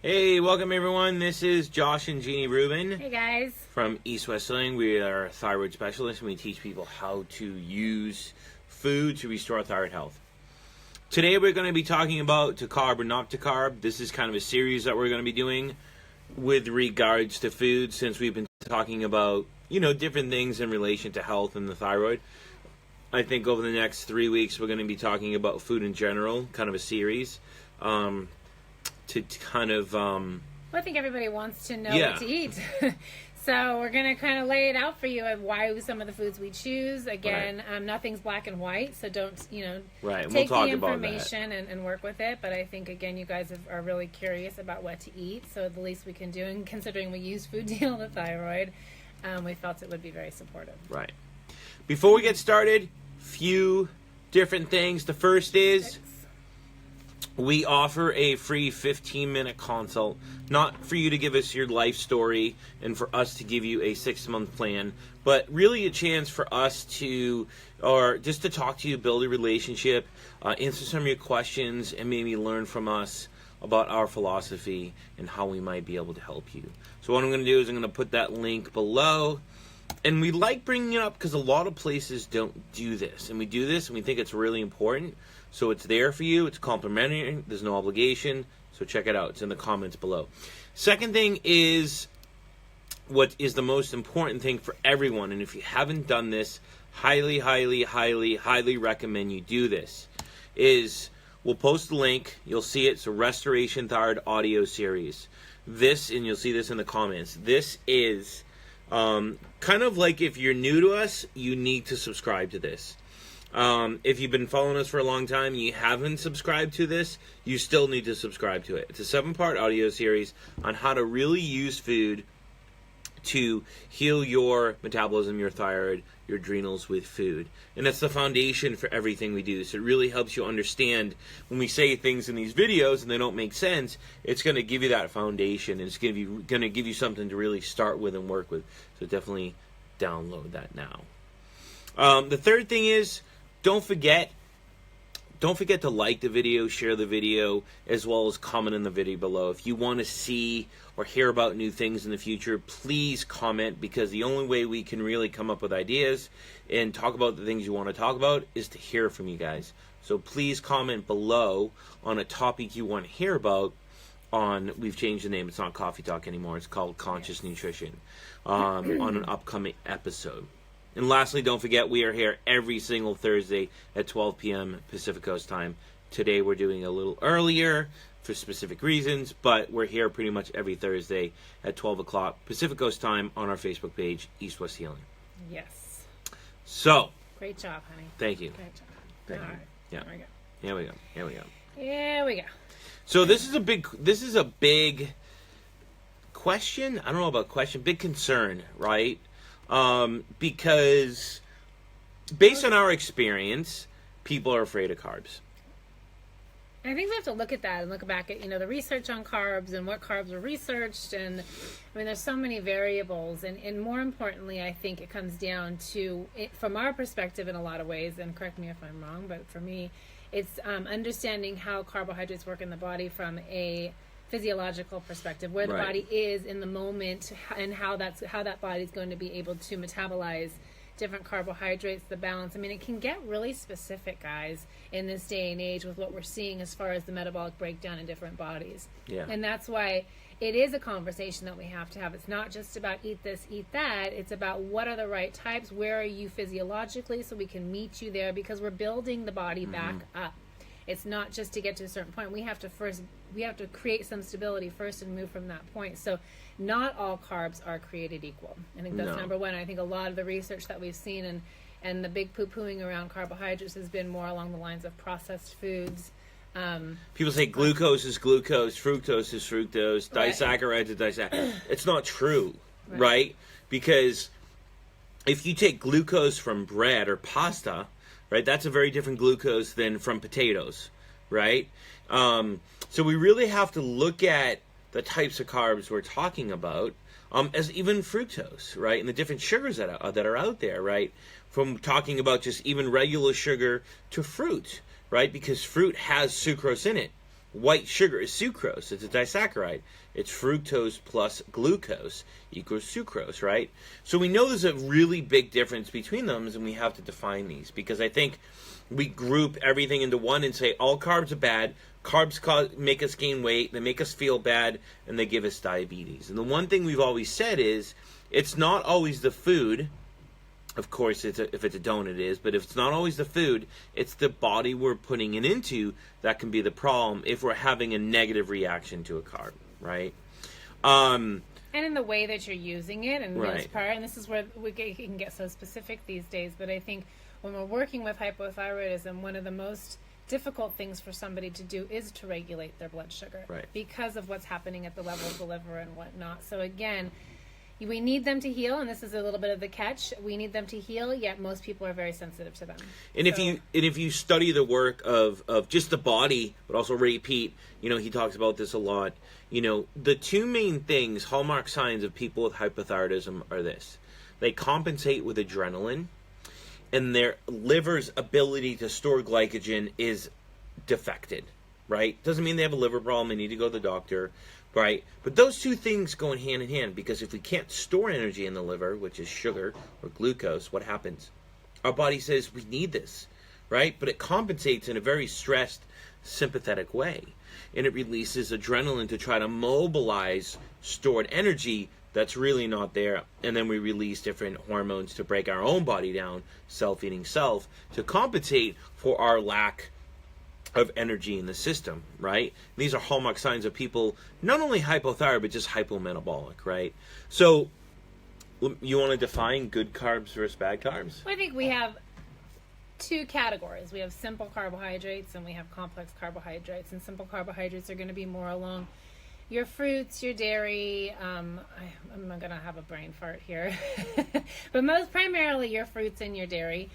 Hey, welcome everyone. This is Josh and Jeannie Rubin. Hey guys. From East West Healing. We are thyroid specialists and we teach people how to use food to restore thyroid health. Today we're going to be talking about to carb or not to carb. This is kind of a series that we're going to be doing with regards to food, since we've been talking about, different things in relation to health and the thyroid. I think over the next 3 weeks we're going to be talking about food in general, kind of a series. To kind of... Well, I think everybody wants to know Yeah. what to eat. So we're going to kind of lay it out for you of why some of the foods we choose. Again, nothing's black and white, so don't, Right, and take we'll talk the about that. information and work with it. But I think, again, you guys are really curious about what to eat. So the least we can do, and considering we use food to heal the thyroid, we felt it would be very supportive. Right. Before we get started, few different things. The first is... we offer a free 15-minute consult, not for you to give us your life story and for us to give you a 6-month plan, but really a chance for us to, or just to talk to you, build a relationship, answer some of your questions, and maybe learn from us about our philosophy and how we might be able to help you. So what I'm going to do is I'm going to put that link below. And we like bringing it up because a lot of places don't do this. And we do this and we think it's really important. So it's there for you. It's complimentary. There's no obligation. So check it out. It's in the comments below. Second thing is what is the most important thing for everyone. And if you haven't done this, highly, highly, highly, highly recommend you do this. Is we'll post the link. You'll see it. It's a Restoration Thyroid audio series. This, and you'll see this in the comments. This is... kind of like if you're new to us, you need to subscribe to this. If you've been following us for a long time and you haven't subscribed to this, you still need to subscribe to it. It's a 7-part audio series on how to really use food to heal your metabolism, your thyroid, your adrenals with food. And that's the foundation for everything we do. So it really helps you understand when we say things in these videos and they don't make sense, it's going to give you that foundation and it's going to give you something to really start with and work with. So definitely download that now. The third thing is, don't forget to like the video, share the video, as well as comment in the video below. If you want to see or hear about new things in the future, please comment, because the only way we can really come up with ideas and talk about the things you want to talk about is to hear from you guys. So please comment below on a topic you want to hear about. We've changed the name. It's not Coffee Talk anymore. It's called Conscious Nutrition on an upcoming episode. And lastly, don't forget, we are here every single Thursday at 12 p.m. Pacific Coast time. Today we're doing a little earlier for specific reasons, but we're here pretty much every Thursday at 12 o'clock Pacific Coast time on our Facebook page, East West Healing. Yes. So. Great job, honey. Thank you. Great job. Thank you. All right. Yeah. There we go. Here we go. Here we go. Here we go. So this is a big question. I don't know about question. Big concern, right? Because based on our experience, people are afraid of carbs. I think we have to look at that and look back at, the research on carbs and what carbs were researched. And I mean, there's so many variables. And more importantly, I think it comes down to, from our perspective in a lot of ways, and correct me if I'm wrong, but for me, it's understanding how carbohydrates work in the body from a physiological perspective, where the body is in the moment and how that body is going to be able to metabolize different carbohydrates, the balance. I mean, it can get really specific, guys, in this day and age with what we're seeing as far as the metabolic breakdown in different bodies. Yeah. And that's why it is a conversation that we have to have. It's not just about eat this, eat that. It's about what are the right types, where are you physiologically, so we can meet you there, because we're building the body back up. It's not just to get to a certain point. We have to create some stability first and move from that point. So not all carbs are created equal. I think that's number one. I think a lot of the research that we've seen and the big poo-pooing around carbohydrates has been more along the lines of processed foods. People say glucose is glucose, fructose is fructose, disaccharides is disaccharides. It's not true, right? Because if you take glucose from bread or pasta, right, that's a very different glucose than from potatoes, right? So we really have to look at the types of carbs we're talking about, as even fructose, right, and the different sugars that are out there, right, from talking about just even regular sugar to fruit, right, because fruit has sucrose in it, white sugar is sucrose. It's a disaccharide. It's fructose plus glucose equals sucrose, right? So we know there's a really big difference between them, and we have to define these, because I think we group everything into one and say all carbs are bad. Carbs make us gain weight, they make us feel bad, and they give us diabetes. And the one thing we've always said is it's not always the food. Of course, if it's a donut, it is. But if it's not always the food, it's the body we're putting it into that can be the problem if we're having a negative reaction to a carb, right? And in the way that you're using it, and Right. most part, and this is where we can get so specific these days, but I think when we're working with hypothyroidism, one of the most difficult things for somebody to do is to regulate their blood sugar, Right. because of what's happening at the level of the liver and whatnot. So again, we need them to heal, and this is a little bit of the catch. We need them to heal, yet most people are very sensitive to them. And if you study the work of just the body, but also Ray Peat, he talks about this a lot. The two main things, hallmark signs of people with hypothyroidism are this: they compensate with adrenaline, and their liver's ability to store glycogen is defected, right? Doesn't mean they have a liver problem, they need to go to the doctor, right? But those two things go hand in hand, because if we can't store energy in the liver, which is sugar or glucose, what happens? Our body says we need this, right? But it compensates in a very stressed, sympathetic way. And it releases adrenaline to try to mobilize stored energy that's really not there. And then we release different hormones to break our own body down, self-eating self, to compensate for our lack of energy in the system, right? These are hallmark signs of people not only hypothyroid, but just hypometabolic, right? So you want to define good carbs versus bad carbs? I think we have two categories. We have simple carbohydrates and we have complex carbohydrates. And simple carbohydrates are going to be more along your fruits, your dairy. I'm going to have a brain fart here. But most primarily your fruits and your dairy.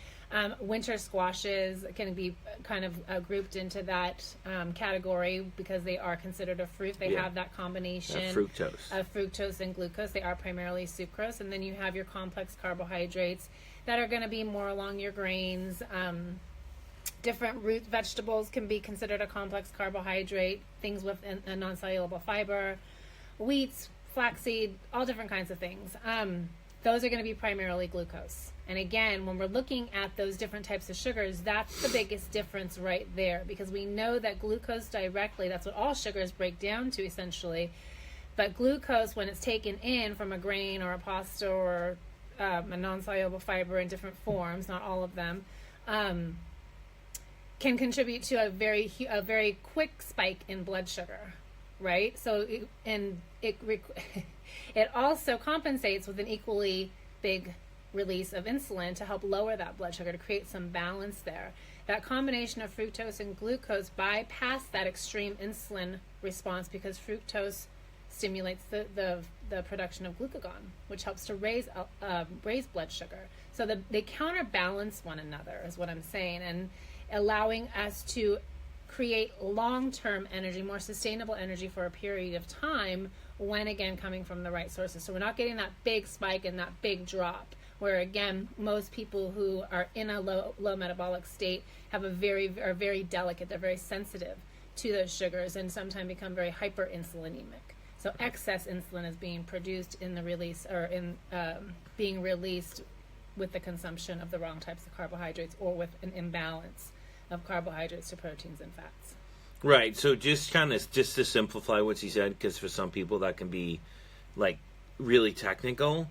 Winter squashes can be kind of grouped into that category because they are considered a fruit. They have that combination of fructose and glucose. They are primarily sucrose. And then you have your complex carbohydrates that are going to be more along your grains. Different root vegetables can be considered a complex carbohydrate. Things with a non-soluble fiber, wheats, flaxseed, all different kinds of things. Those are going to be primarily glucose. And again, when we're looking at those different types of sugars, that's the biggest difference right there, because we know that glucose directly, that's what all sugars break down to essentially. But glucose, when it's taken in from a grain or a pasta or a non-soluble fiber in different forms, not all of them, can contribute to a very quick spike in blood sugar, right? So it also compensates with an equally big release of insulin to help lower that blood sugar, to create some balance there. That combination of fructose and glucose bypass that extreme insulin response, because fructose stimulates the production of glucagon, which helps to raise blood sugar. So they counterbalance one another, is what I'm saying, and allowing us to create long-term energy, more sustainable energy for a period of time, when again coming from the right sources. So we're not getting that big spike and that big drop, where again most people who are in a low metabolic state are very delicate. They're very sensitive to those sugars and sometimes become very hyperinsulinemic. So excess insulin is being produced in the release, or in being released with the consumption of the wrong types of carbohydrates, or with an imbalance of carbohydrates to proteins and fats. Right. So just to simplify what she said, because for some people that can be like really technical.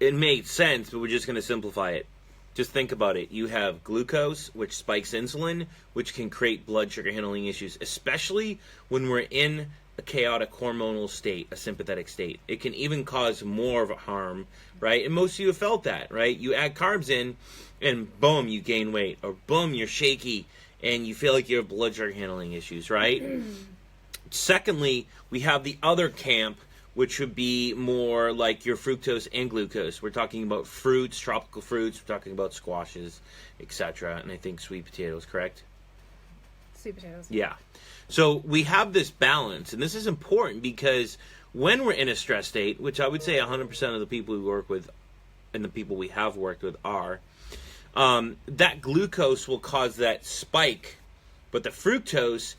It made sense, but we're just going to simplify it. Just think about it. You have glucose, which spikes insulin, which can create blood sugar handling issues, especially when we're in a chaotic hormonal state, a sympathetic state. It can even cause more of a harm, right? And most of you have felt that, right? You add carbs in, and boom, you gain weight, or boom, you're shaky, and you feel like you have blood sugar handling issues, right? Secondly, we have the other camp, which would be more like your fructose and glucose. We're talking about fruits, tropical fruits, we're talking about squashes, etc. And I think sweet potatoes, correct? Sweet potatoes. Yeah. So we have this balance, and this is important because when we're in a stress state, which I would say 100% of the people we work with and the people we have worked with are, that glucose will cause that spike, but the fructose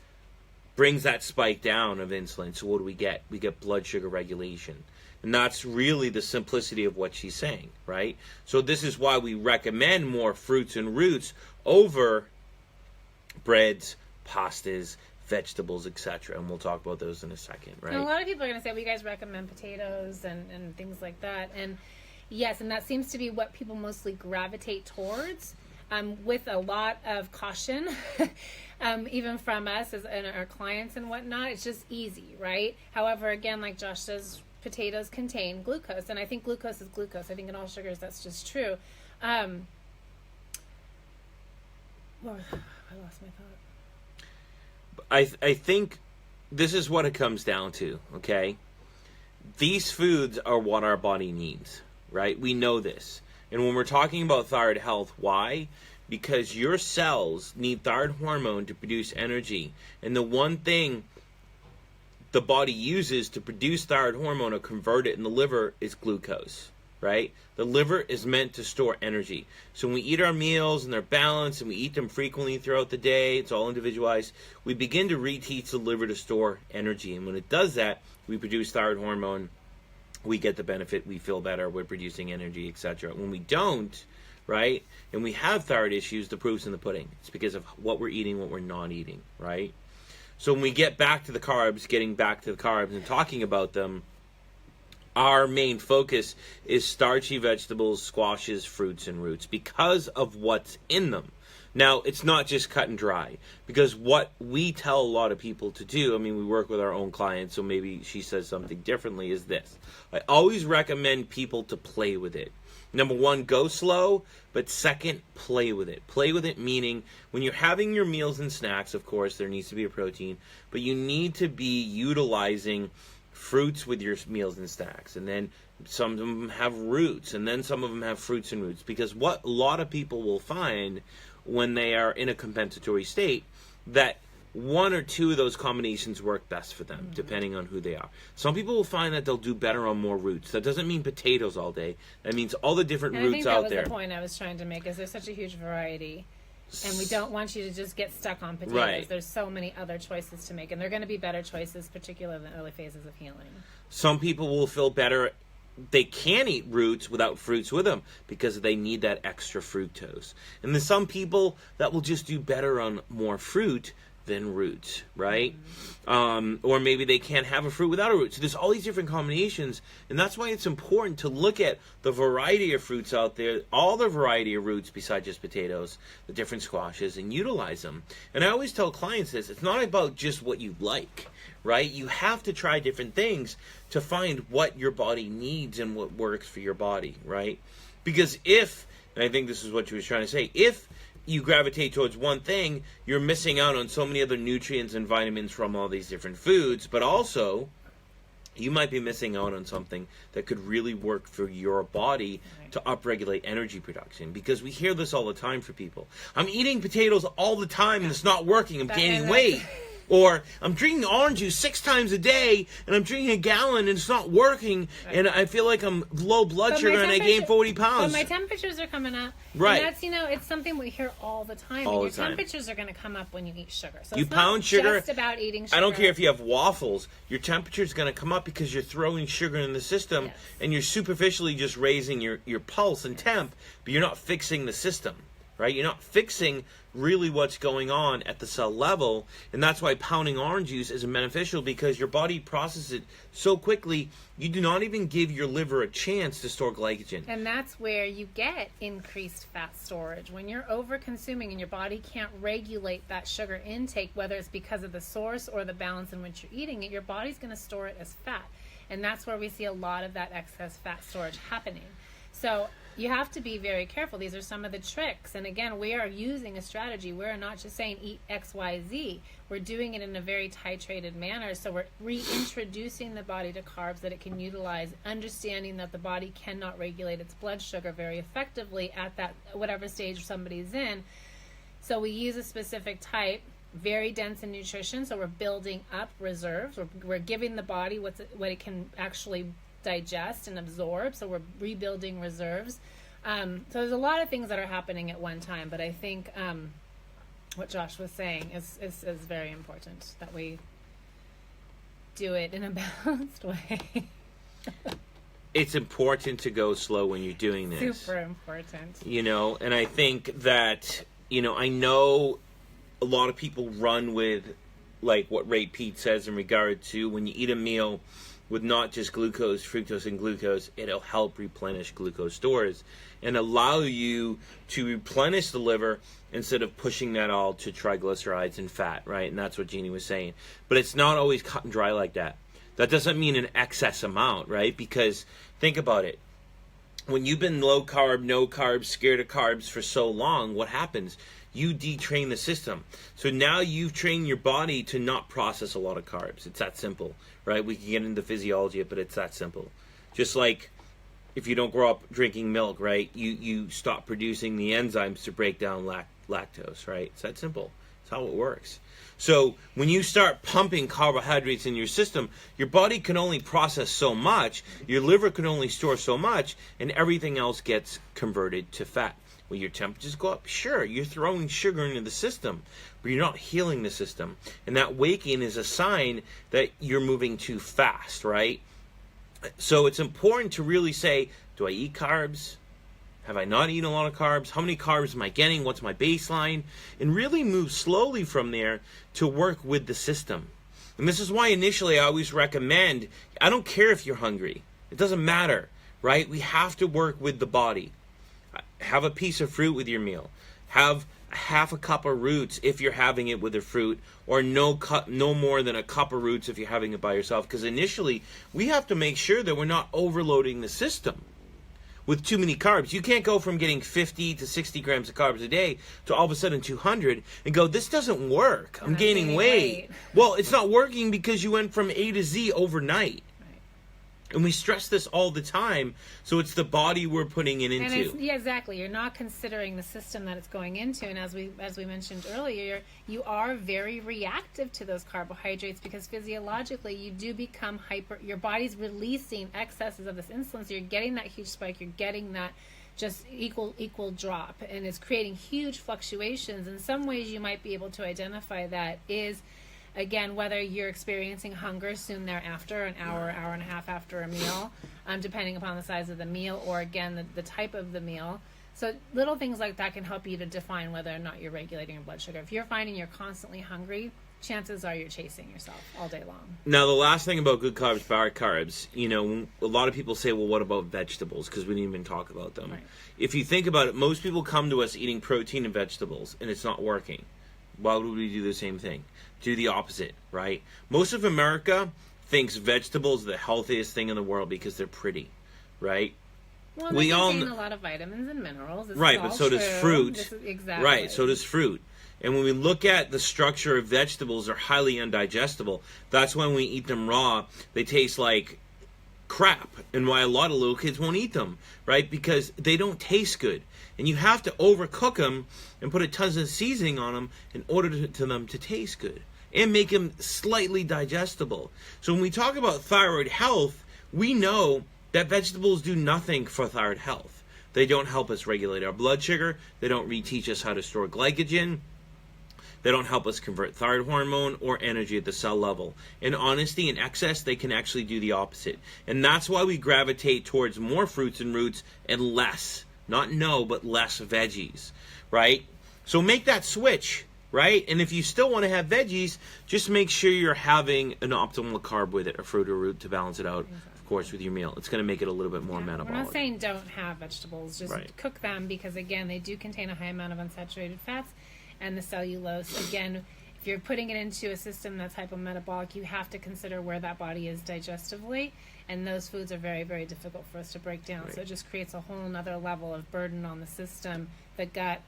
brings that spike down of insulin. So what do we get? We get blood sugar regulation. And that's really the simplicity of what she's saying, right? So this is why we recommend more fruits and roots over breads, pastas, vegetables, etc. And we'll talk about those in a second, right? And a lot of people are going to say, well, you guys recommend potatoes and things like that. And yes, and that seems to be what people mostly gravitate towards, with a lot of caution, even from us and our clients and whatnot. It's just easy, right? However, again, like Josh says, potatoes contain glucose, and I think glucose is glucose. I think in all sugars that's just true. Well, I lost my thought. I think this is what it comes down to, okay? These foods are what our body needs, right? We know this. And when we're talking about thyroid health, why? Because your cells need thyroid hormone to produce energy. And the one thing the body uses to produce thyroid hormone or convert it in the liver is glucose, right? The liver is meant to store energy. So when we eat our meals and they're balanced and we eat them frequently throughout the day, it's all individualized, we begin to reteach the liver to store energy. And when it does that, we produce thyroid hormone, we get the benefit, we feel better, we're producing energy, etc. When we don't, right, and we have thyroid issues, the proof's in the pudding. It's because of what we're eating, what we're not eating, right? So when we get back to the carbs, getting back to the carbs and talking about them, our main focus is starchy vegetables, squashes, fruits, and roots because of what's in them. Now, it's not just cut and dry, because what we tell a lot of people to do, I mean, we work with our own clients, so maybe she says something differently, is this. I always recommend people to play with it. Number one, go slow, but second, play with it. Play with it meaning when you're having your meals and snacks, of course, there needs to be a protein, but you need to be utilizing fruits with your meals and snacks. And then some of them have roots, and then some of them have fruits and roots. Because what a lot of people will find when they are in a compensatory state, that one or two of those combinations work best for them, depending on who they are. Some people will find that they'll do better on more roots. That doesn't mean potatoes all day. That means all the different roots out there. I think that was the point I was trying to make, is there's such a huge variety. And we don't want you to just get stuck on potatoes. Right. There's so many other choices to make, and they're going to be better choices, particularly in the early phases of healing. Some people will feel better. They can eat roots without fruits with them because they need that extra fructose. And there's some people that will just do better on more fruit than roots, right? Or maybe they can't have a fruit without a root. So there's all these different combinations, and that's why it's important to look at the variety of fruits out there, all the variety of roots besides just potatoes, the different squashes, and utilize them. And I always tell clients this, it's not about just what you like, right? You have to try different things to find what your body needs and what works for your body, right? Because if, and I think this is what you was trying to say, if you gravitate towards one thing, you're missing out on so many other nutrients and vitamins from all these different foods, but also you might be missing out on something that could really work for your body to upregulate energy production. Because we hear this all the time for people. I'm eating potatoes all the time and it's not working. I'm gaining weight. Or I'm drinking orange juice 6 times a day, and I'm drinking a gallon, and it's not working, and I feel like I'm low blood sugar, and I gain 40 pounds. But my temperatures are coming up. Right. And that's, it's something we hear all the time. All and the time. Your temperatures are going to come up when you eat sugar. So you it's pound not sugar. just about eating sugar. I don't care if you have waffles. Your temperature is going to come up because you're throwing sugar in the system, Yes. and you're superficially just raising your pulse and temp, but you're not fixing the system. Right? You're not fixing really what's going on at the cell level, and that's why pounding orange juice is beneficial, because your body processes it so quickly, you do not even give your liver a chance to store glycogen. And that's where you get increased fat storage. When you're over-consuming and your body can't regulate that sugar intake, whether it's because of the source or the balance in which you're eating it, your body's going to store it as fat. And that's where we see a lot of that excess fat storage happening. So you have to be very careful. These are some of the tricks. And again, we are using a strategy. We're not just saying eat X, Y, Z. We're doing it in a very titrated manner. So we're reintroducing the body to carbs that it can utilize, understanding that the body cannot regulate its blood sugar very effectively at that whatever stage somebody's in. So we use a specific type, very dense in nutrition. So we're building up reserves. We're giving the body what it can actually digest and absorb, so we're rebuilding reserves. So there's a lot of things that are happening at one time, but I think what Josh was saying is very important, that we do it in a balanced way. It's important to go slow when you're doing this. Super important. You know, and I think that, you know, I know a lot of people run with, like what Ray Peat says in regard to when you eat a meal with not just glucose, fructose, and glucose, it'll help replenish glucose stores and allow you to replenish the liver instead of pushing that all to triglycerides and fat, right? And that's what Jeannie was saying. But it's not always cut and dry like that. That doesn't mean an excess amount, right? Because think about it. When you've been low carb, no carbs, scared of carbs for so long, what happens? You detrain the system. So now you've trained your body to not process a lot of carbs. It's that simple, right? We can get into physiology, but it's that simple. Just like if you don't grow up drinking milk, right? You stop producing the enzymes to break down lactose, right? It's that simple. It's how it works. So when you start pumping carbohydrates in your system, your body can only process so much, your liver can only store so much, and everything else gets converted to fat. When your temperatures go up, sure, you're throwing sugar into the system, but you're not healing the system. And that waking is a sign that you're moving too fast, right? So it's important to really say, do I eat carbs? Have I not eaten a lot of carbs? How many carbs am I getting? What's my baseline? And really move slowly from there to work with the system. And this is why initially I always recommend, I don't care if you're hungry. It doesn't matter, right? We have to work with the body. Have a piece of fruit with your meal. Have half a cup of roots if you're having it with a fruit, or no more than a cup of roots if you're having it by yourself. Because initially, we have to make sure that we're not overloading the system with too many carbs. You can't go from getting 50 to 60 grams of carbs a day to all of a sudden 200 and go, this doesn't work. I'm gaining weight. Well, it's not working because you went from A to Z overnight. And we stress this all the time, so it's the body we're putting it into. And yeah, exactly. You're not considering the system that it's going into, and as we mentioned earlier, you are very reactive to those carbohydrates because physiologically you do become hyper. Your body's releasing excesses of this insulin, so you're getting that huge spike. You're getting that just equal drop, and it's creating huge fluctuations. In some ways, you might be able to identify that is, again, whether you're experiencing hunger soon thereafter, an hour and a half after a meal, depending upon the size of the meal, or again, the type of the meal. So little things like that can help you to define whether or not you're regulating your blood sugar. If you're finding you're constantly hungry, chances are you're chasing yourself all day long. Now, the last thing about good carbs, bad carbs, you know, a lot of people say, well, what about vegetables? Because we didn't even talk about them. Right. If you think about it, most people come to us eating protein and vegetables, and it's not working. Why would we do the same thing? Do the opposite, right? Most of America thinks vegetables are the healthiest thing in the world because they're pretty, right? Well, they contain a lot of vitamins and minerals. Right, but so does fruit. Exactly. Right, so does fruit. And when we look at the structure of vegetables, they're highly undigestible. That's when we eat them raw. They taste like crap, and why a lot of little kids won't eat them, right? Because they don't taste good. And you have to overcook them and put a tons of seasoning on them in order to them to taste good and make them slightly digestible. So when we talk about thyroid health, we know that vegetables do nothing for thyroid health. They don't help us regulate our blood sugar. They don't reteach us how to store glycogen. They don't help us convert thyroid hormone or energy at the cell level. In honesty, in excess, they can actually do the opposite. And that's why we gravitate towards more fruits and roots and less, not no, but less veggies, right? So make that switch, right? And if you still want to have veggies, just make sure you're having an optimal carb with it, a fruit or root to balance it out, exactly. Of course, with your meal. It's going to make it a little bit more metabolic. We're not saying don't have vegetables, just cook them because, again, they do contain a high amount of unsaturated fats and the cellulose. Again, if you're putting it into a system that's hypometabolic, you have to consider where that body is digestively, and those foods are very, very difficult for us to break down. Right. So it just creates a whole other level of burden on the system. The gut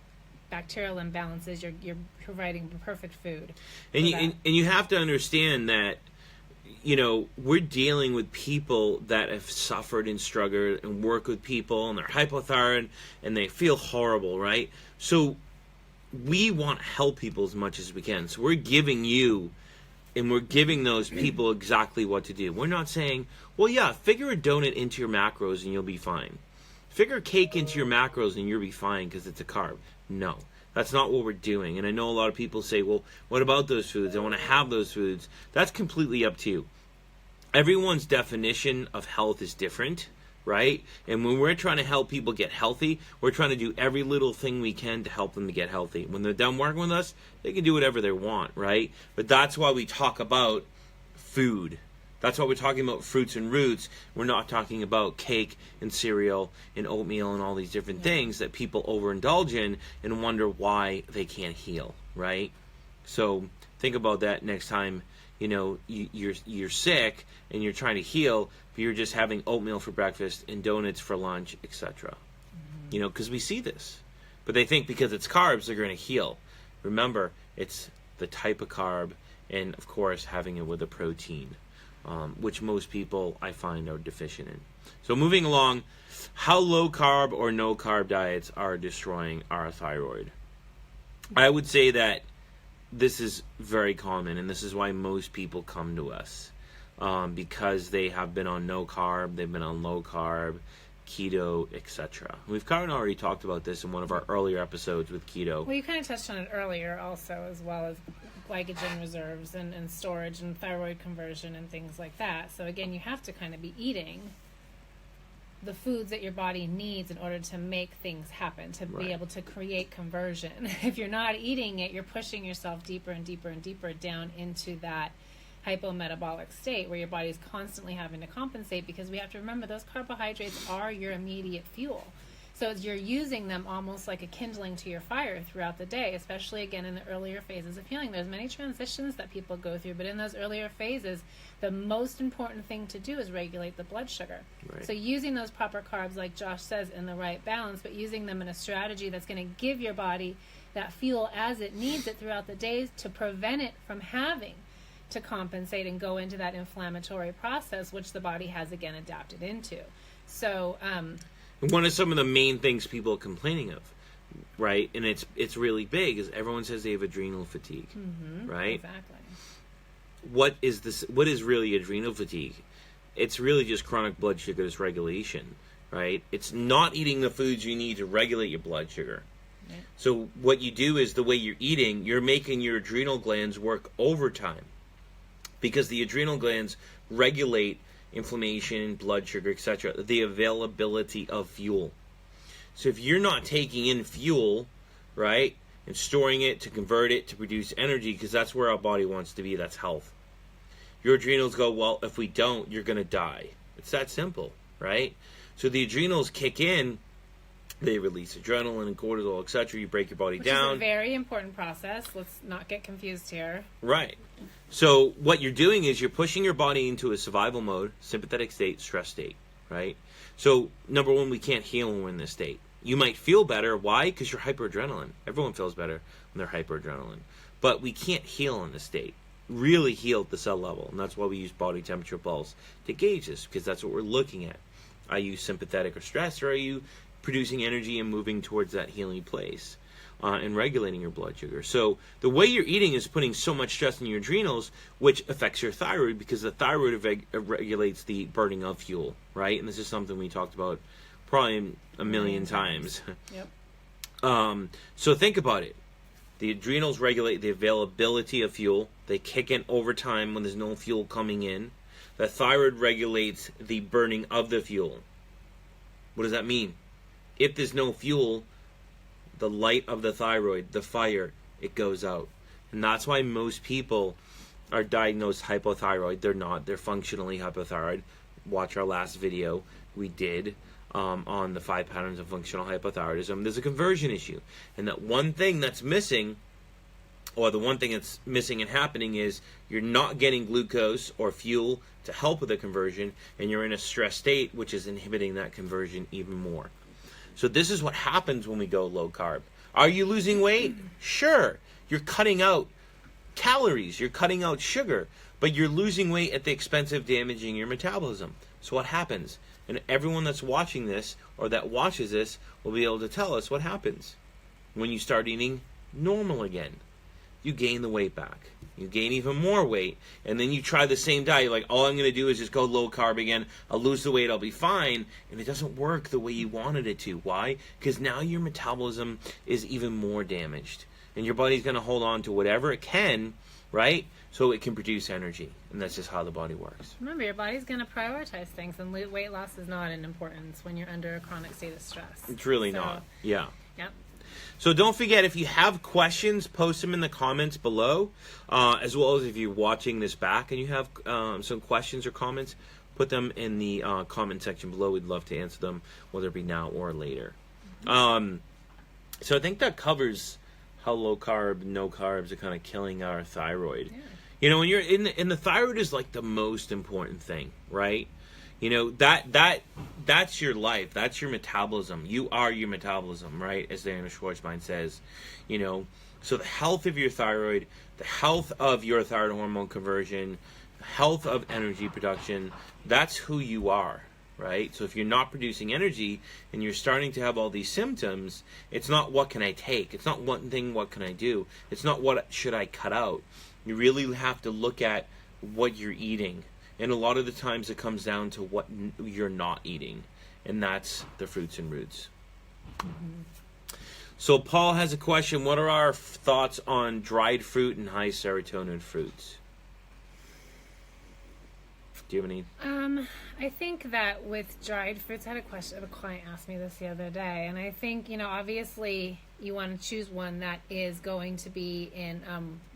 bacterial imbalances, you're providing perfect food. And you have to understand that, you know, we're dealing with people that have suffered and struggled and work with people and they're hypothyroid and they feel horrible, right? So we want to help people as much as we can. So we're giving you and we're giving those people exactly what to do. We're not saying, well, yeah, figure a donut into your macros and you'll be fine. Figure cake into your macros and you'll be fine because it's a carb. No, That's not what we're doing. And I know a lot of people say, well, what about those foods? I want to have those foods. That's completely up to you. Everyone's definition of health is different, right? And when we're trying to help people get healthy, we're trying to do every little thing we can to help them to get healthy. When they're done working with us, they can do whatever they want, right? But that's why we talk about food. That's why we're talking about fruits and roots. We're not talking about cake and cereal and oatmeal and all these different things that people overindulge in and wonder why they can't heal, right? So think about that next time, you're sick and you're trying to heal, but you're just having oatmeal for breakfast and donuts for lunch, etc. Because we see this. But they think because it's carbs, they're going to heal. Remember, it's the type of carb and, of course, having it with a protein. Which most people I find are deficient in. So moving along, how low carb or no carb diets are destroying our thyroid? I would say that this is very common, and this is why most people come to us, because they have been on no carb, they've been on low carb, keto, etc. We've kind of already talked about this in one of our earlier episodes with keto. Well, you kind of touched on it earlier also, as well as glycogen reserves and storage and thyroid conversion and things like that. So again, you have to kind of be eating the foods that your body needs in order to make things happen, to be able to create conversion. If you're not eating it, you're pushing yourself deeper and deeper and deeper down into that hypometabolic state where your body is constantly having to compensate, because we have to remember those carbohydrates are your immediate fuel. So you're using them almost like a kindling to your fire throughout the day, especially, again, in the earlier phases of healing. There's many transitions that people go through, but in those earlier phases, the most important thing to do is regulate the blood sugar. Right. So using those proper carbs, like Josh says, in the right balance, but using them in a strategy that's going to give your body that fuel as it needs it throughout the day to prevent it from having to compensate and go into that inflammatory process, which the body has, again, adapted into. So, one of some of the main things people are complaining of, right? And it's really big, is everyone says they have adrenal fatigue, right? Exactly. What is this? What is really adrenal fatigue? It's really just chronic blood sugar dysregulation, right? It's not eating the foods you need to regulate your blood sugar. Right. So what you do is, the way you're eating, you're making your adrenal glands work overtime, because the adrenal glands regulate inflammation, blood sugar, etc., the availability of fuel. So if you're not taking in fuel, right, and storing it to convert it to produce energy, because that's where our body wants to be, that's health. Your adrenals go, well, if we don't, you're going to die. It's that simple, right? So the adrenals kick in, they release adrenaline and cortisol, etc. You break your body down. Which is a very important process. Let's not get confused here. Right. So what you're doing is you're pushing your body into a survival mode, sympathetic state, stress state, right? So number one, we can't heal when we're in this state. You might feel better. Why? Because you're hyperadrenaline. Everyone feels better when they're hyperadrenaline. But we can't heal in this state. Really heal at the cell level. And that's why we use body temperature pulse to gauge this, because that's what we're looking at. Are you sympathetic or stressed, or are you producing energy and moving towards that healing place and regulating your blood sugar? So the way you're eating is putting so much stress in your adrenals, which affects your thyroid, because the thyroid regulates the burning of fuel, right? And this is something we talked about probably a million times. Yep. So think about it. The adrenals regulate the availability of fuel. They kick in over time when there's no fuel coming in. The thyroid regulates the burning of the fuel. What does that mean? If there's no fuel, the light of the thyroid, the fire, it goes out. And that's why most people are diagnosed hypothyroid. They're not. They're functionally hypothyroid. Watch our last video we did on the 5 patterns of functional hypothyroidism. There's a conversion issue. And that one thing that's missing, or the one thing that's missing and happening, is you're not getting glucose or fuel to help with the conversion, and you're in a stress state, which is inhibiting that conversion even more. So this is what happens when we go low carb. Are you losing weight? Sure. You're cutting out calories. You're cutting out sugar. But you're losing weight at the expense of damaging your metabolism. So what happens? And everyone that's watching this or that watches this will be able to tell us what happens when you start eating normal again. you gain the weight back. You gain even more weight, and then you try the same diet. You're like, all I'm going to do is just go low carb again. I'll lose the weight, I'll be fine. And it doesn't work the way you wanted it to. Why? Because now your metabolism is even more damaged. And your body's going to hold on to whatever it can, right? So it can produce energy. And that's just how the body works. Remember, your body's going to prioritize things, and weight loss is not an importance when you're under a chronic state of stress. It's really not. Yeah. Yep. So don't forget, if you have questions, post them in the comments below, as well as if you're watching this back and you have some questions or comments, put them in the comment section below. We'd love to answer them, whether it be now or later. So I think that covers how low carb, no carbs are kind of killing our thyroid. Yeah. You know, when you're in the thyroid is like the most important thing, right? You know, that's your life. That's your metabolism. You are your metabolism, right? As Diana Schwartzbein says. You know, so the health of your thyroid, the health of your thyroid hormone conversion, the health of energy production, that's who you are, right? So if you're not producing energy and you're starting to have all these symptoms, it's not what can I take? It's not one thing, what can I do? It's not what should I cut out? You really have to look at what you're eating. And a lot of the times it comes down to what you're not eating. And that's the fruits and roots. Mm-hmm. So Paul has a question. What are our thoughts on dried fruit and high serotonin fruits? Do you have any? I think that with dried fruits, I had a question. A client asked me this the other day. And I think, obviously you want to choose one that is going to be in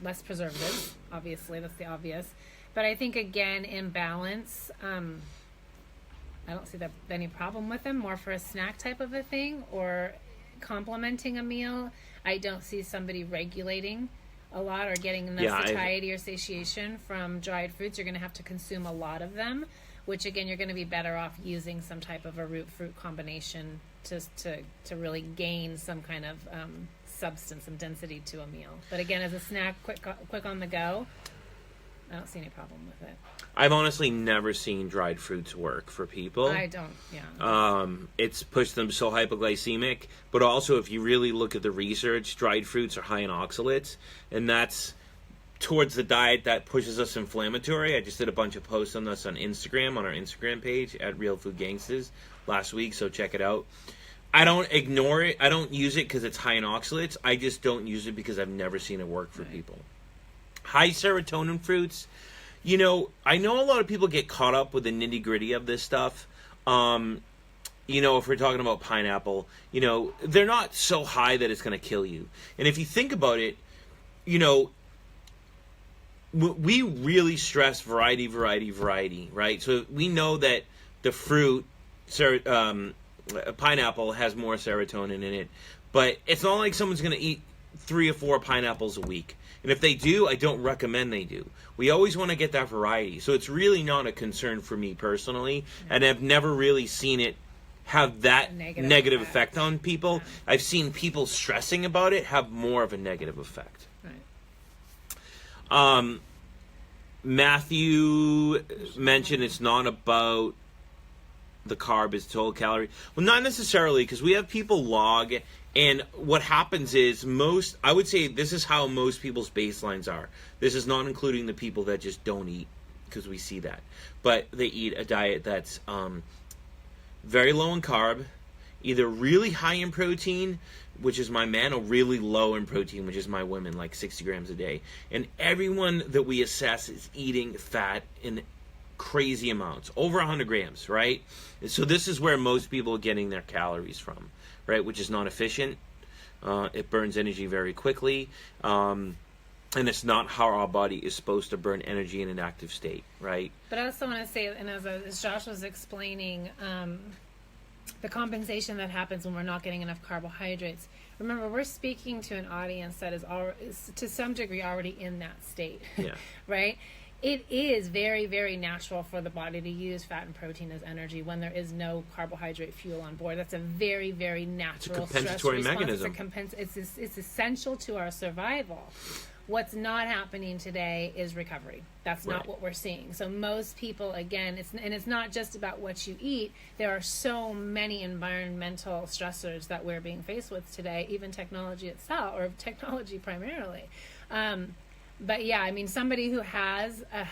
less preservatives. Obviously, that's the obvious. But I think, again, in balance, I don't see any problem with them. More for a snack type of a thing or complementing a meal. I don't see somebody regulating a lot or getting enough satiety or satiation from dried fruits. You're going to have to consume a lot of them, which, again, you're going to be better off using some type of a root-fruit combination to really gain some kind of substance, some density to a meal. But, again, as a snack, quick on the go, I don't see any problem with it. I've honestly never seen dried fruits work for people. I don't, yeah. It's pushed them so hypoglycemic, but also if you really look at the research, dried fruits are high in oxalates, and that's towards the diet that pushes us inflammatory. I just did a bunch of posts on this on Instagram, on our Instagram page, at Real Food Gangsters, last week, so check it out. I don't ignore it. I don't use it because it's high in oxalates. I just don't use it because I've never seen it work for people. High serotonin fruits, I know a lot of people get caught up with the nitty-gritty of this stuff. If we're talking about pineapple, they're not so high that it's going to kill you. And if you think about it, we really stress variety, right? So we know that the fruit, pineapple, has more serotonin in it. But it's not like someone's going to eat 3 or 4 pineapples a week. And if they do, I don't recommend they do. We always want to get that variety. So it's really not a concern for me personally. No. And I've never really seen it have that negative effect on people. Yeah. I've seen people stressing about it have more of a negative effect. Right. Matthew mentioned it's not about the carb, it's total calorie. Well, not necessarily, because we have people log. And what happens is I would say this is how most people's baselines are. This is not including the people that just don't eat, because we see that. But they eat a diet that's very low in carb, either really high in protein, which is my man, or really low in protein, which is my women, like 60 grams a day. And everyone that we assess is eating fat in crazy amounts, over 100 grams, right? And so this is where most people are getting their calories from. Right, which is not efficient. It burns energy very quickly, and it's not how our body is supposed to burn energy in an active state, right? But I also want to say, and as Josh was explaining, the compensation that happens when we're not getting enough carbohydrates. Remember, we're speaking to an audience that is to some degree already in that state, right? It is very, very natural for the body to use fat and protein as energy when there is no carbohydrate fuel on board. That's a very, very natural compensatory mechanism. It's essential to our survival. What's not happening today is recovery. That's not what we're seeing. So most people, again, it's not just about what you eat. There are so many environmental stressors that we're being faced with today, even technology itself, or technology primarily. But yeah, I mean, somebody who has a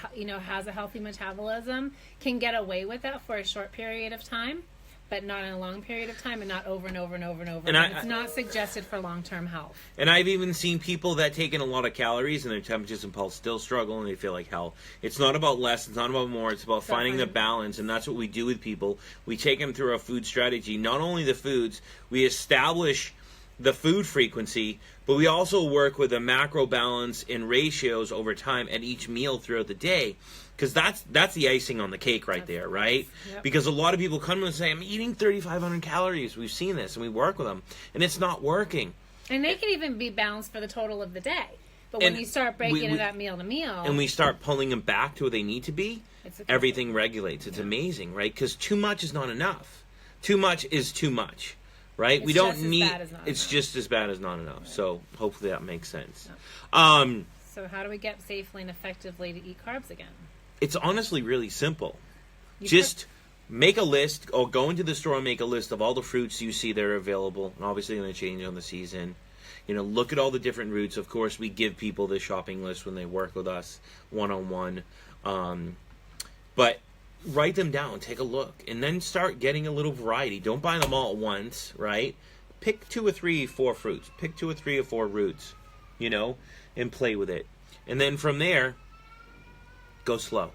healthy metabolism can get away with that for a short period of time, but not in a long period of time, and not over and over and over and over. And it's not suggested for long-term health. And I've even seen people that take in a lot of calories and their temperatures and pulse still struggle and they feel like hell. It's not about less, it's not about more, it's about finding the balance, and that's what we do with people. We take them through our food strategy. Not only the foods, we establish the food frequency, but we also work with a macro balance and ratios over time at each meal throughout the day. Because that's the icing on the cake right there, right? Yep. Because a lot of people come and say, I'm eating 3,500 calories. We've seen this, and we work with them, and it's not working. And they can even be balanced for the total of the day. But when you start breaking it up meal to meal, and we start pulling them back to where they need to be, everything regulates. It's amazing, right? Because too much is not enough. Too much is too much, right? We don't need. It's just as bad as not enough. Right. So hopefully that makes sense. No. So how do we get safely and effectively to eat carbs again? It's honestly really simple. Just make a list, or go into the store and make a list of all the fruits you see that are available. And obviously going to change on the season. You know, look at all the different routes. Of course, we give people the shopping list when they work with us one-on-one. But write them down, take a look, and then start getting a little variety. Don't buy them all at once, right? Pick 2 or 3 or 4 fruits. Pick 2 or 3 or 4 roots, you know, and play with it. And then from there, go slow.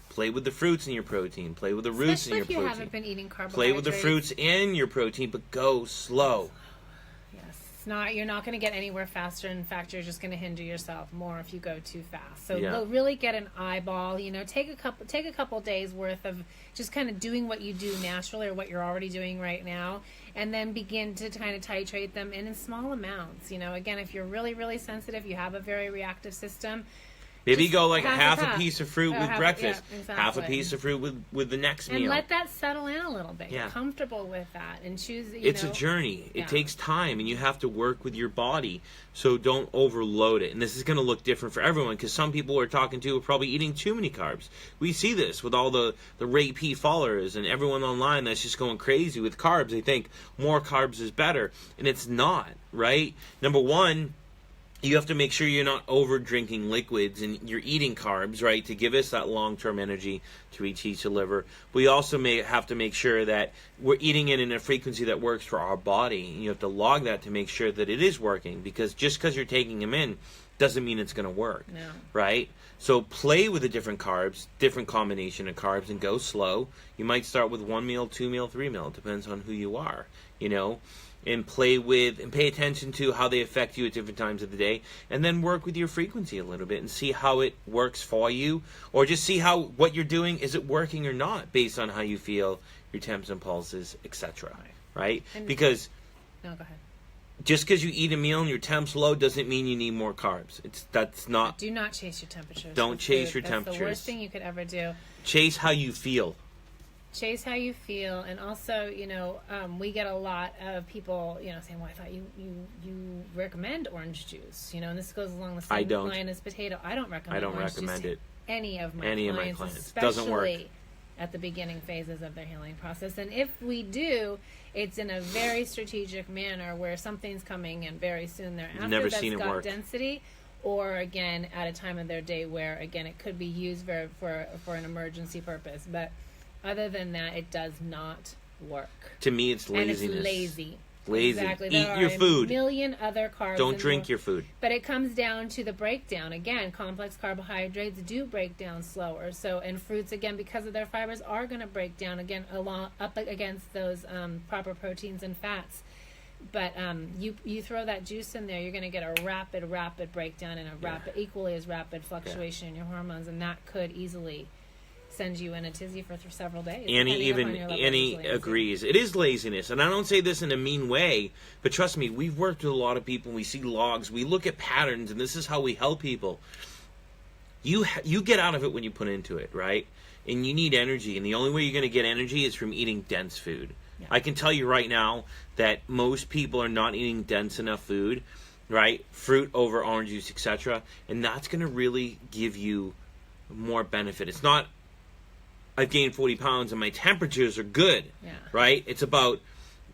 Play with the fruits in your protein. Play with the roots in your protein. Especially if you haven't been eating carbohydrates. Play with the fruits in your protein, but go slow. Yes, you're not going to get anywhere faster. In fact, you're just going to hinder yourself more if you go too fast. So really get an eyeball. You know, take a couple days worth of just kind of doing what you do naturally or what you're already doing right now, and then begin to kind of titrate them in small amounts. You know, again, if you're really, really sensitive, you have a very reactive system. Maybe go like half a piece of fruit with breakfast, exactly. half a piece of fruit with the next meal. And let that settle in a little bit. Get comfortable with that and choose, It's a journey. It takes time, and you have to work with your body, so don't overload it. And this is going to look different for everyone, because some people we're talking to are probably eating too many carbs. We see this with all the Ray Peat followers and everyone online that's just going crazy with carbs. They think more carbs is better, and it's not, right? Number one, you have to make sure you're not over drinking liquids and you're eating carbs, right, to give us that long-term energy to reach the liver. We also have to make sure that we're eating it in a frequency that works for our body. And you have to log that to make sure that it is working, because just because you're taking them in doesn't mean it's going to work, right? So play with the different carbs, different combination of carbs, and go slow. You might start with 1 meal, 2 meal, 3 meal. It depends on who you are, you know. And play with and pay attention to how they affect you at different times of the day, and then work with your frequency a little bit and see how it works for you, or just see how what you're doing, is it working or not, based on how you feel, your temps and pulses, etc. Right? Because go ahead. Just because you eat a meal and your temp's low doesn't mean you need more carbs. That's not. Do not chase your temperatures. Don't chase your temperatures. That's the worst thing you could ever do. Chase how you feel. Chase how you feel. And also, you know, we get a lot of people, you know, saying, well, I thought you recommend orange juice, you know, and this goes along the same line as potato. I don't recommend orange juice to any of my clients, especially doesn't work at the beginning phases of their healing process. And if we do, it's in a very strategic manner where something's coming in very soon thereafter. Never seen it work. Density, or again at a time of their day where again it could be used for an emergency purpose. But other than that, it does not work. To me, it's laziness. And it's lazy. Lazy. Exactly. Eat your food. A million other carbs. Don't drink your food. But it comes down to the breakdown. Again, complex carbohydrates do break down slower. So, and fruits, again, because of their fibers, are going to break down again up against those proper proteins and fats. But you throw that juice in there, you're going to get a rapid breakdown and equally as rapid fluctuation in your hormones, and that could easily send you in a tizzy for several days. Annie agrees. It is laziness, and I don't say this in a mean way, but trust me, we've worked with a lot of people, and we see logs, we look at patterns, and this is how we help people. You get out of it when you put into it, right? And you need energy, and the only way you're going to get energy is from eating dense food. Yeah. I can tell you right now that most people are not eating dense enough food, right? Fruit over orange juice, etc., and that's going to really give you more benefit. It's not, I've gained 40 pounds and my temperatures are good, right? It's about,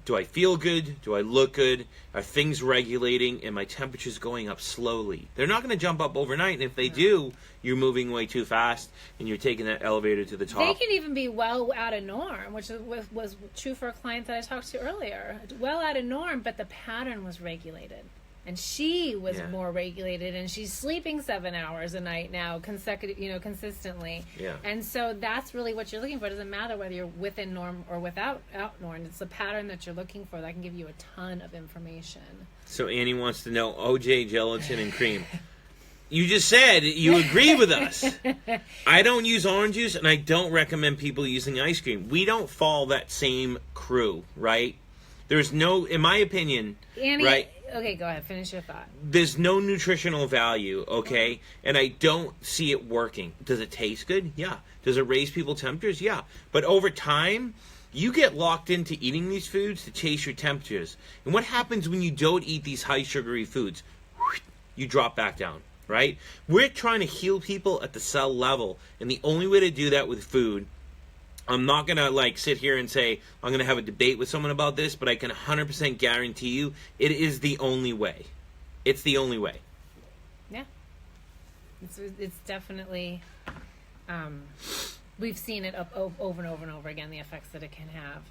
Do I feel good? Do I look good? Are things regulating? And my temperature's going up slowly? They're not going to jump up overnight. And if they do, you're moving way too fast and you're taking that elevator to the top. They can even be well out of norm, which was true for a client that I talked to earlier. Well out of norm, but the pattern was regulated. And she was more regulated, and she's sleeping 7 hours a night now, consistently. Yeah. And so that's really what you're looking for. It doesn't matter whether you're within norm or without norm. It's the pattern that you're looking for that can give you a ton of information. So Annie wants to know OJ, gelatin, and cream. You just said you agree with us. I don't use orange juice, and I don't recommend people using ice cream. We don't follow that same crew, right? There's no, in my opinion, Annie, right? Okay, go ahead. Finish your thought. There's no nutritional value, okay? And I don't see it working. Does it taste good? Yeah. Does it raise people's temperatures? Yeah. But over time, you get locked into eating these foods to chase your temperatures. And what happens when you don't eat these high sugary foods? You drop back down, right? We're trying to heal people at the cell level. And the only way to do that with food, I'm not going to sit here and say I'm going to have a debate with someone about this, but I can 100% guarantee you it is the only way. It's the only way. Yeah. It's definitely, we've seen it over and over and over again, the effects that it can have.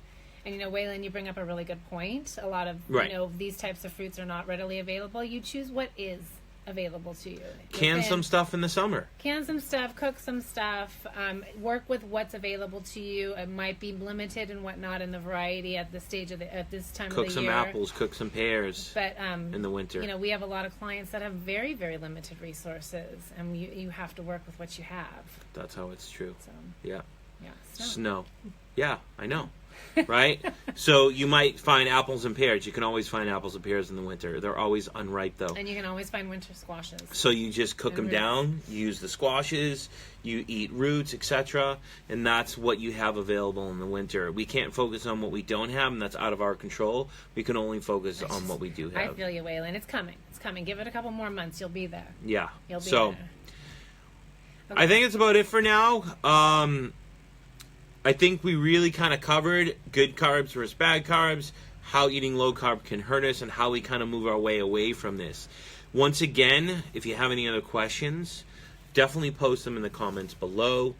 And, Waylon, you bring up a really good point. A lot of, these types of fruits are not readily available. You choose what is available to you. Can some stuff in the summer. Can some stuff, cook some stuff, work with what's available to you. It might be limited and whatnot in the variety at the stage of at this time of the year. Cook some apples, cook some pears. But in the winter, we have a lot of clients that have very, very limited resources, and you have to work with what you have. That's how it's true. So, yeah. Snow. Yeah, I know. Right? So you might find apples and pears. You can always find apples and pears in the winter. They're always unripe, though. And you can always find winter squashes. So you just cook them down, you use the squashes, you eat roots, etc., and that's what you have available in the winter. We can't focus on what we don't have, and that's out of our control. We can only focus on what we do have. I feel you, Waylon. It's coming. It's coming. Give it a couple more months. You'll be there. Yeah. You'll be there. Okay. I think it's about it for now. I think we really kind of covered good carbs versus bad carbs, how eating low carb can hurt us, and how we kind of move our way away from this. Once again, if you have any other questions, definitely post them in the comments below.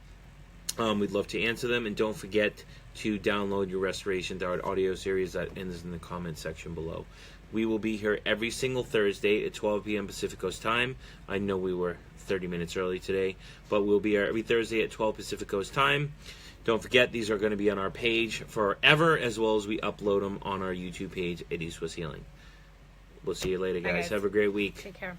We'd love to answer them. And don't forget to download your Restoration Thyroid audio series that ends in the comments section below. We will be here every single Thursday at 12 p.m. Pacific Coast time. I know we were 30 minutes early today, but we'll be here every Thursday at 12 Pacific Coast time. Don't forget, these are going to be on our page forever, as well as we upload them on our YouTube page at East West Healing. We'll see you later, guys. Have a great week. Take care.